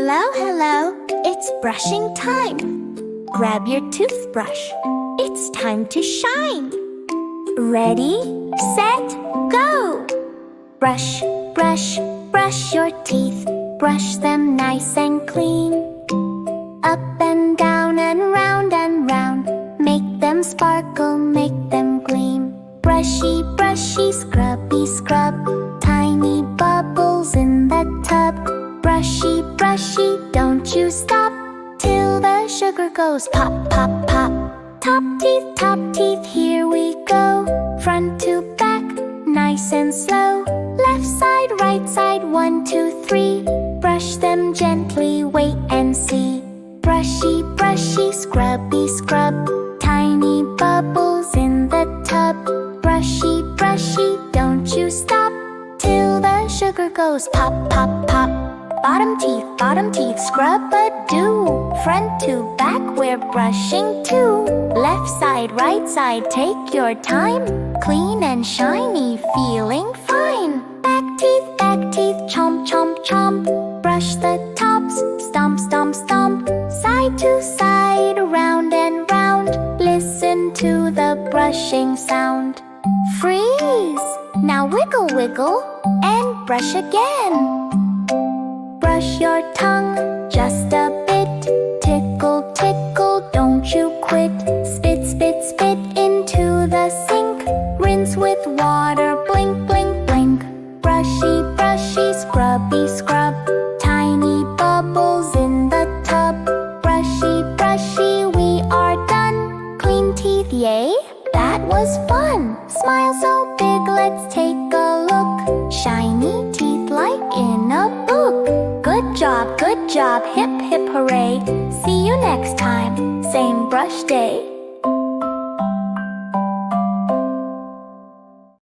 Hello, hello, it's brushing time. Grab your toothbrush, it's time to shine. Ready, set, go! Brush, brush, brush your teeth. Brush them nice and clean. Up and down and round and round. Make them sparkle, make them gleam. Brushy, brushy, scrubby, scrub. Tiny bubbles in the tub. Brushy, brushy, don't you stop till the sugar goes pop, pop, pop. Top teeth, here we go. Front to back, nice and slow. Left side, right side, 1, 2, 3. Brush them gently, wait and see. Brushy, brushy, scrubby, scrub. Tiny bubbles in the tub. Brushy, brushy, don't you stop till the sugar goes pop, pop, pop. Bottom teeth, scrub-a-doo. Front to back, we're brushing too. Left side, right side, take your time. Clean and shiny, feeling fine. Back teeth, chomp, chomp, chomp. Brush the tops, stomp, stomp, stomp. Side to side, round and round. Listen to the brushing sound. Freeze! Now wiggle, wiggle, and brush again. Brush your tongue just a bit. Tickle, tickle, don't you quit. Spit, spit, spit into the sink. Rinse with water, blink, blink, blink. Brushy, brushy, scrubby, scrub. Tiny bubbles in the tub. Brushy, brushy, we are done. Clean teeth, yay! That was fun. Smile so big, let's take a look. Shiny teeth like in a book. Good job, hip hip hooray. See you